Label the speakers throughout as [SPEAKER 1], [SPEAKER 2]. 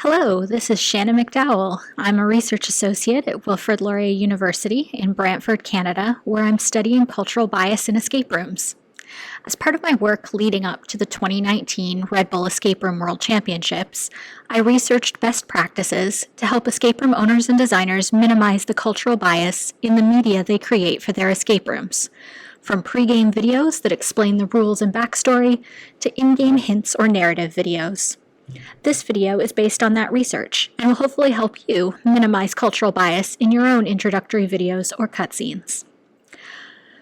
[SPEAKER 1] Hello, this is Shannon McDowell. I'm a research associate at Wilfrid Laurier University in Brantford, Canada, where I'm studying cultural bias in escape rooms. As part of my work leading up to the 2019 Red Bull Escape Room World Championships, I researched best practices to help escape room owners and designers minimize the cultural bias in the media they create for their escape rooms, from pre-game videos that explain the rules and backstory to in-game hints or narrative videos. This video is based on that research and will hopefully help you minimize cultural bias in your own introductory videos or cutscenes.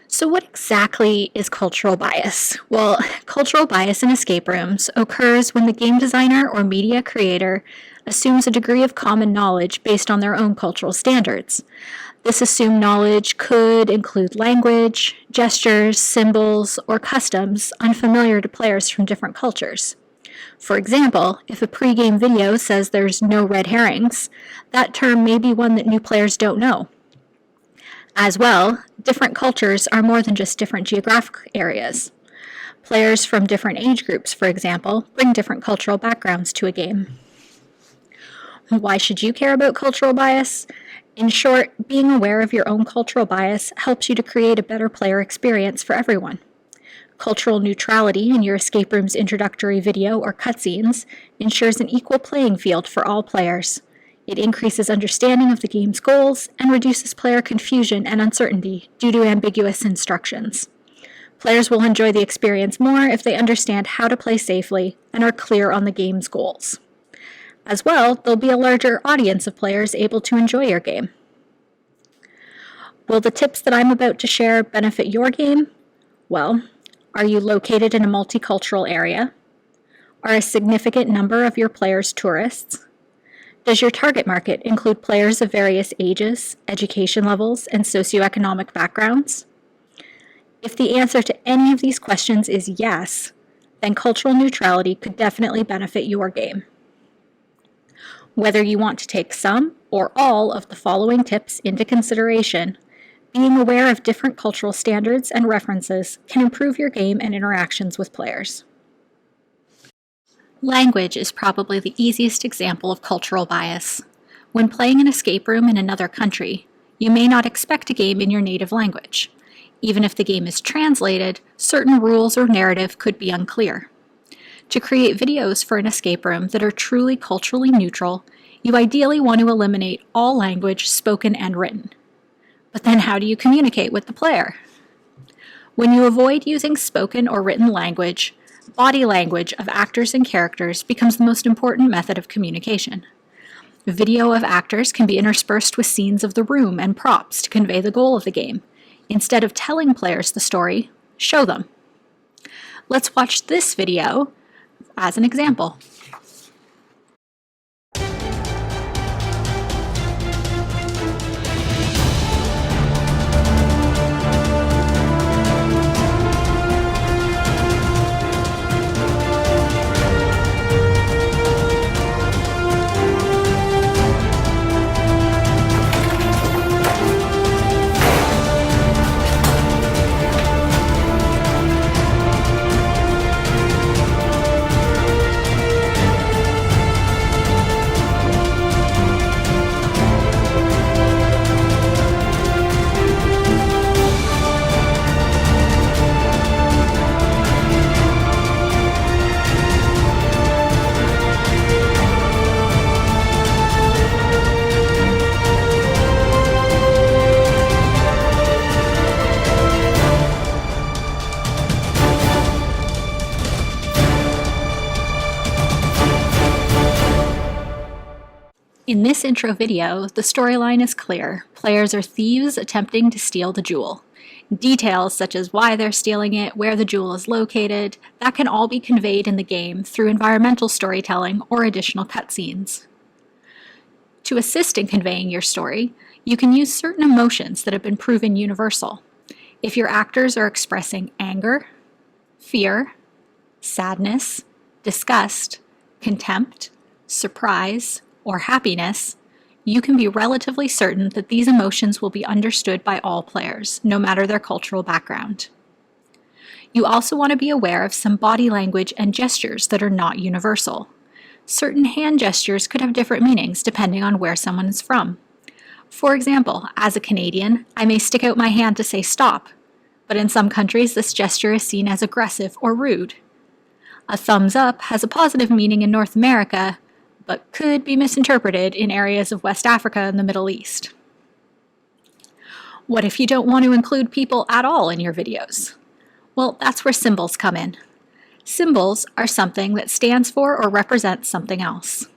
[SPEAKER 1] So what exactly is cultural bias? Well, cultural bias in escape rooms occurs when the game designer or media creator assumes a degree of common knowledge based on their own cultural standards. This assumed knowledge could include language, gestures, symbols, or customs unfamiliar to players from different cultures. For example, if a pre-game video says there's no red herrings, that term may be one that new players don't know. As well, different cultures are more than just different geographic areas. Players from different age groups, for example, bring different cultural backgrounds to a game. Why should you care about cultural bias? In short, being aware of your own cultural bias helps you to create a better player experience for everyone. Cultural neutrality in your escape room's introductory video or cutscenes ensures an equal playing field for all players. It increases understanding of the game's goals and reduces player confusion and uncertainty due to ambiguous instructions. Players will enjoy the experience more if they understand how to play safely and are clear on the game's goals. As well, there'll be a larger audience of players able to enjoy your game. Will the tips that I'm about to share benefit your game? Well, are you located in a multicultural area? Are a significant number of your players tourists? Does your target market include players of various ages, education levels, and socioeconomic backgrounds? If the answer to any of these questions is yes, then cultural neutrality could definitely benefit your game. Whether you want to take some or all of the following tips into consideration, being aware of different cultural standards and references can improve your game and interactions with players. Language is probably the easiest example of cultural bias. When playing an escape room in another country, you may not expect a game in your native language. Even if the game is translated, certain rules or narrative could be unclear. To create videos for an escape room that are truly culturally neutral, you ideally want to eliminate all language spoken and written. But then how do you communicate with the player? When you avoid using spoken or written language, body language of actors and characters becomes the most important method of communication. Video of actors can be interspersed with scenes of the room and props to convey the goal of the game. Instead of telling players the story, show them. Let's watch this video as an example. In this intro video, the storyline is clear. Players are thieves attempting to steal the jewel. Details such as why they're stealing it, where the jewel is located, that can all be conveyed in the game through environmental storytelling or additional cutscenes. To assist in conveying your story, you can use certain emotions that have been proven universal. If your actors are expressing anger, fear, sadness, disgust, contempt, surprise, or happiness, you can be relatively certain that these emotions will be understood by all players, no matter their cultural background. You also want to be aware of some body language and gestures that are not universal. Certain hand gestures could have different meanings depending on where someone is from. For example, as a Canadian, I may stick out my hand to say stop, but in some countries this gesture is seen as aggressive or rude. A thumbs up has a positive meaning in North America, but could be misinterpreted in areas of West Africa and the Middle East. What if you don't want to include people at all in your videos? Well, that's where symbols come in. Symbols are something that stands for or represents something else.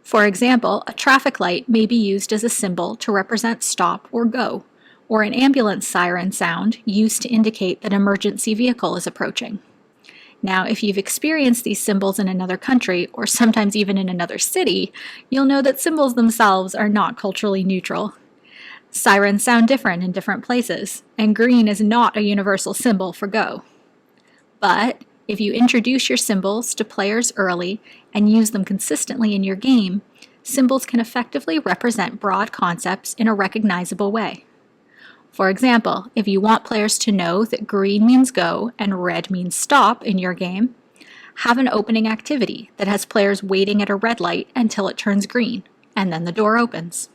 [SPEAKER 1] For example, a traffic light may be used as a symbol to represent stop or go, or an ambulance siren sound used to indicate that an emergency vehicle is approaching. Now, if you've experienced these symbols in another country, or sometimes even in another city, you'll know that symbols themselves are not culturally neutral. Sirens sound different in different places, and green is not a universal symbol for go. But if you introduce your symbols to players early and use them consistently in your game, symbols can effectively represent broad concepts in a recognizable way. For example, if you want players to know that green means go and red means stop in your game, have an opening activity that has players waiting at a red light until it turns green, and then the door opens.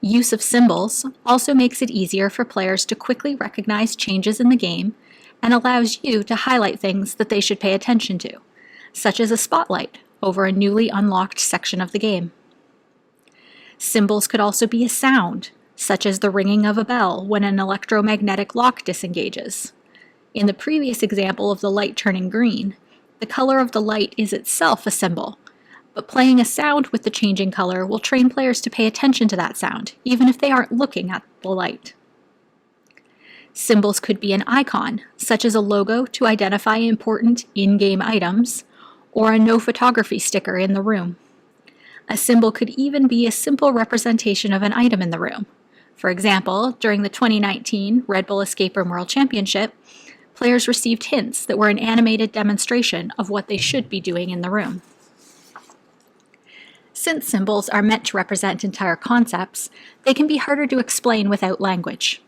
[SPEAKER 1] Use of symbols also makes it easier for players to quickly recognize changes in the game and allows you to highlight things that they should pay attention to, such as a spotlight over a newly unlocked section of the game. Symbols could also be a sound, such as the ringing of a bell when an electromagnetic lock disengages. In the previous example of the light turning green, the color of the light is itself a symbol, but playing a sound with the changing color will train players to pay attention to that sound, even if they aren't looking at the light. Symbols could be an icon, such as a logo to identify important in-game items, or a no photography sticker in the room. A symbol could even be a simple representation of an item in the room. For example, during the 2019 Red Bull Escape Room World Championship, players received hints that were an animated demonstration of what they should be doing in the room. Since symbols are meant to represent entire concepts, they can be harder to explain without language.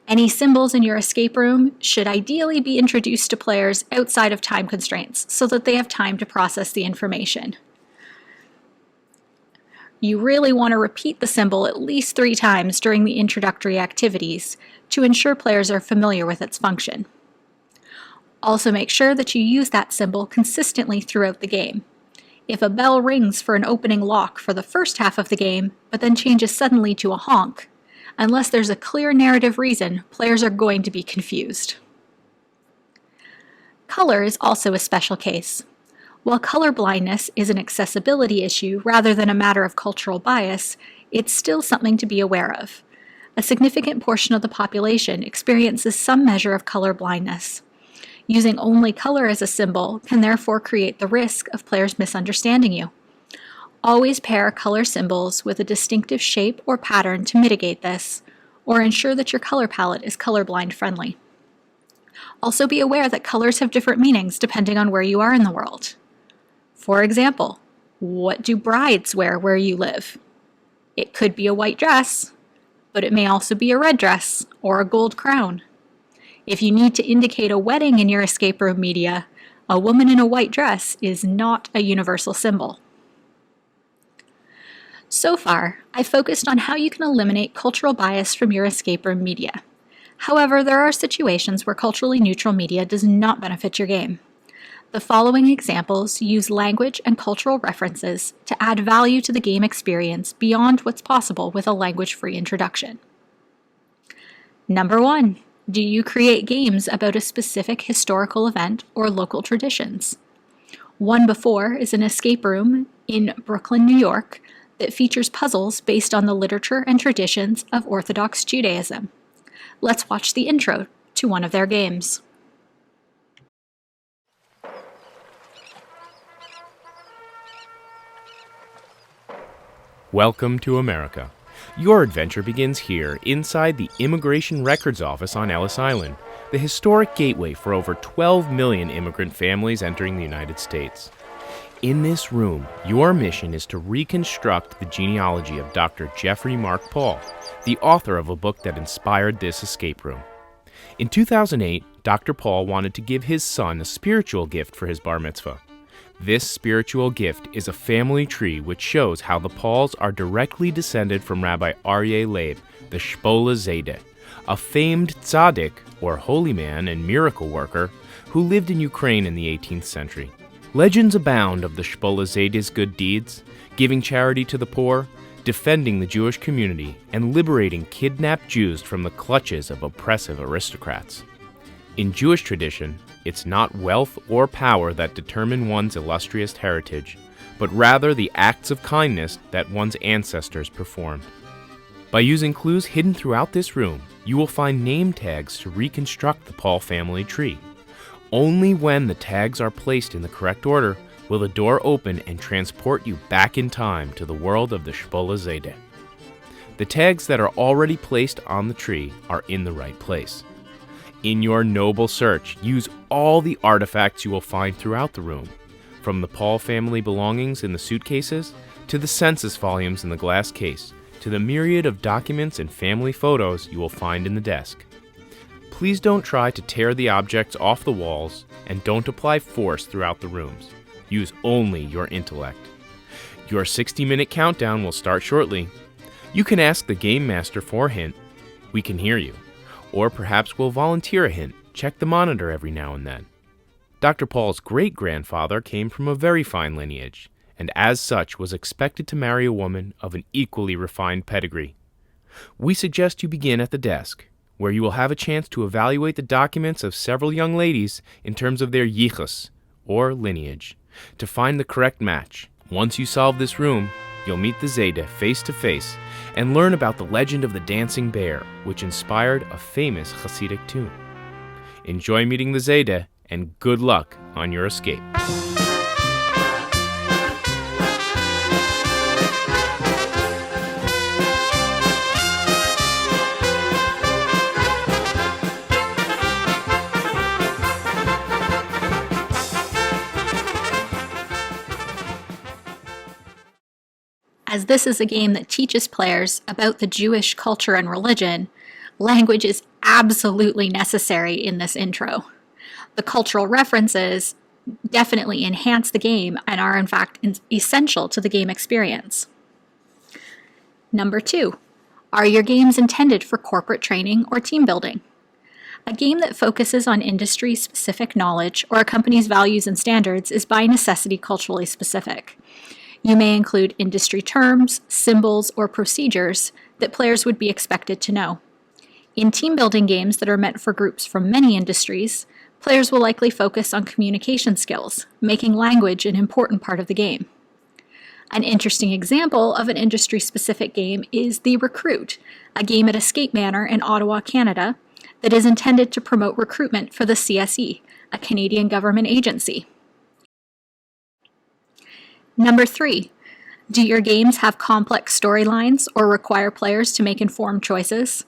[SPEAKER 1] Any symbols in your escape room should ideally be introduced to players outside of time constraints so that they have time to process the information. You really want to repeat the symbol at least 3 times during the introductory activities to ensure players are familiar with its function. Also make sure that you use that symbol consistently throughout the game. If a bell rings for an opening lock for the first half of the game, but then changes suddenly to a honk, unless there's a clear narrative reason, players are going to be confused. Color is also a special case. While color blindness is an accessibility issue rather than a matter of cultural bias, it's still something to be aware of. A significant portion of the population experiences some measure of color blindness. Using only color as a symbol can therefore create the risk of players misunderstanding you. Always pair color symbols with a distinctive shape or pattern to mitigate this, or ensure that your color palette is colorblind friendly. Also be aware that colors have different meanings depending on where you are in the world. For example, what do brides wear where you live? It could be a white dress, but it may also be a red dress or a gold crown. If you need to indicate a wedding in your escape room media, a woman in a white dress is not a universal symbol. So far, I focused on how you can eliminate cultural bias from your escape room media. However, there are situations where culturally neutral media does not benefit your game. The following examples use language and cultural references to add value to the game experience beyond what's possible with a language-free introduction. Number 1. Do you create games about a specific historical event or local traditions? One Before is an escape room in Brooklyn, New York that features puzzles based on the literature and traditions of Orthodox Judaism. Let's watch the intro to one of their games.
[SPEAKER 2] Welcome to America. Your adventure begins here, inside the Immigration Records Office on Ellis Island, the historic gateway for over 12 million immigrant families entering the United States. In this room, your mission is to reconstruct the genealogy of Dr. Jeffrey Mark Paul, the author of a book that inspired this escape room. In 2008, Dr. Paul wanted to give his son a spiritual gift for his bar mitzvah. This spiritual gift is a family tree which shows how the Pauls are directly descended from Rabbi Aryeh Leib, the Shpola Zayde, a famed tzaddik, or holy man and miracle worker, who lived in Ukraine in the 18th century. Legends abound of the Shpola Zayde's good deeds, giving charity to the poor, defending the Jewish community, and liberating kidnapped Jews from the clutches of oppressive aristocrats. In Jewish tradition, it's not wealth or power that determine one's illustrious heritage, but rather the acts of kindness that one's ancestors performed. By using clues hidden throughout this room, you will find name tags to reconstruct the Paul family tree. Only when the tags are placed in the correct order will the door open and transport you back in time to the world of the Shpola Zayde. The tags that are already placed on the tree are in the right place. In your noble search, use all the artifacts you will find throughout the room, from the Paul family belongings in the suitcases, to the census volumes in the glass case, to the myriad of documents and family photos you will find in the desk. Please don't try to tear the objects off the walls, and don't apply force throughout the rooms. Use only your intellect. Your 60-minute countdown will start shortly. You can ask the game master for a hint. We can hear you. Or perhaps we'll volunteer a hint. Check the monitor every now and then. Dr. Paul's great-grandfather came from a very fine lineage, and as such was expected to marry a woman of an equally refined pedigree. We suggest you begin at the desk, where you will have a chance to evaluate the documents of several young ladies in terms of their yichus, or lineage, to find the correct match. Once you solve this room, you'll meet the Zayde face to face and learn about the legend of the dancing bear, which inspired a famous Hasidic tune. Enjoy meeting the Zayde, and good luck on your escape.
[SPEAKER 1] As this is a game that teaches players about the Jewish culture and religion, language is absolutely necessary in this intro. The cultural references definitely enhance the game and are in fact essential to the game experience. Number 2, are your games intended for corporate training or team building? A game that focuses on industry-specific knowledge or a company's values and standards is by necessity culturally specific. You may include industry terms, symbols, or procedures that players would be expected to know. In team-building games that are meant for groups from many industries, players will likely focus on communication skills, making language an important part of the game. An interesting example of an industry-specific game is The Recruit, a game at Escape Manor in Ottawa, Canada, that is intended to promote recruitment for the CSE, a Canadian government agency. Number 3, do your games have complex storylines or require players to make informed choices?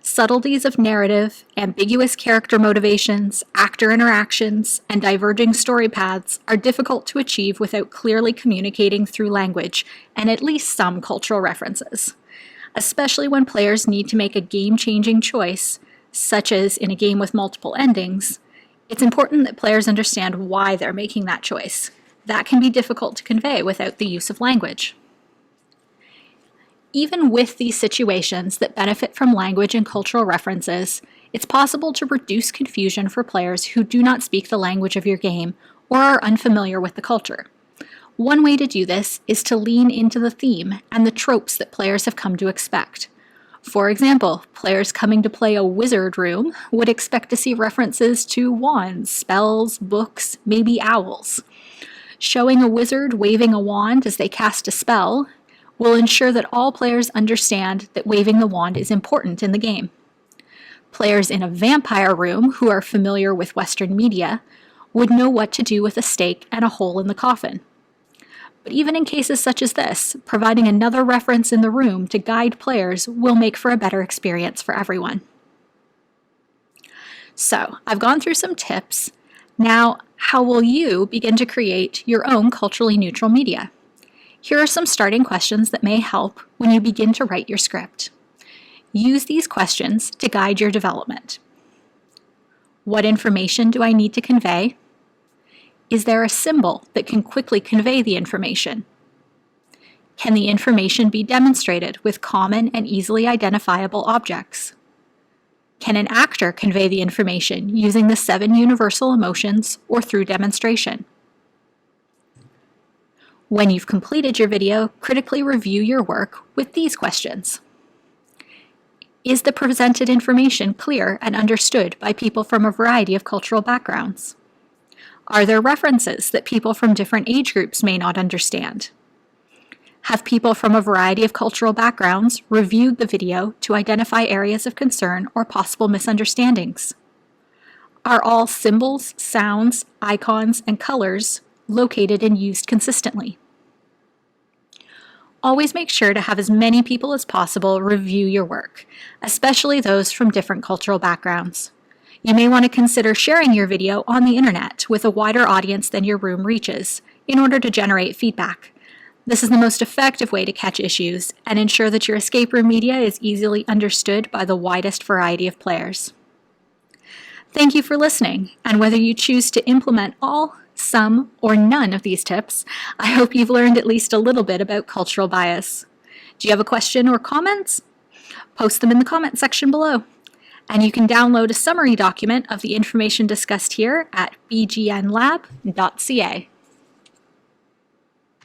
[SPEAKER 1] Subtleties of narrative, ambiguous character motivations, actor interactions, and diverging story paths are difficult to achieve without clearly communicating through language and at least some cultural references. Especially when players need to make a game-changing choice, such as in a game with multiple endings, it's important that players understand why they're making that choice. That can be difficult to convey without the use of language. Even with these situations that benefit from language and cultural references, it's possible to reduce confusion for players who do not speak the language of your game or are unfamiliar with the culture. One way to do this is to lean into the theme and the tropes that players have come to expect. For example, players coming to play a wizard room would expect to see references to wands, spells, books, maybe owls. Showing a wizard waving a wand as they cast a spell will ensure that all players understand that waving the wand is important in the game. Players in a vampire room who are familiar with Western media would know what to do with a stake and a hole in the coffin. But even in cases such as this, providing another reference in the room to guide players will make for a better experience for everyone. So, I've gone through some tips. Now, how will you begin to create your own culturally neutral media? Here are some starting questions that may help when you begin to write your script. Use these questions to guide your development. What information do I need to convey? Is there a symbol that can quickly convey the information? Can the information be demonstrated with common and easily identifiable objects? Can an actor convey the information using the 7 universal emotions or through demonstration? When you've completed your video, critically review your work with these questions. Is the presented information clear and understood by people from a variety of cultural backgrounds? Are there references that people from different age groups may not understand? Have people from a variety of cultural backgrounds reviewed the video to identify areas of concern or possible misunderstandings? Are all symbols, sounds, icons, and colors located and used consistently? Always make sure to have as many people as possible review your work, especially those from different cultural backgrounds. You may want to consider sharing your video on the internet with a wider audience than your room reaches in order to generate feedback. This is the most effective way to catch issues and ensure that your escape room media is easily understood by the widest variety of players. Thank you for listening, and whether you choose to implement all, some, or none of these tips, I hope you've learned at least a little bit about cultural bias. Do you have a question or comments? Post them in the comment section below. And you can download a summary document of the information discussed here at bgnlab.ca.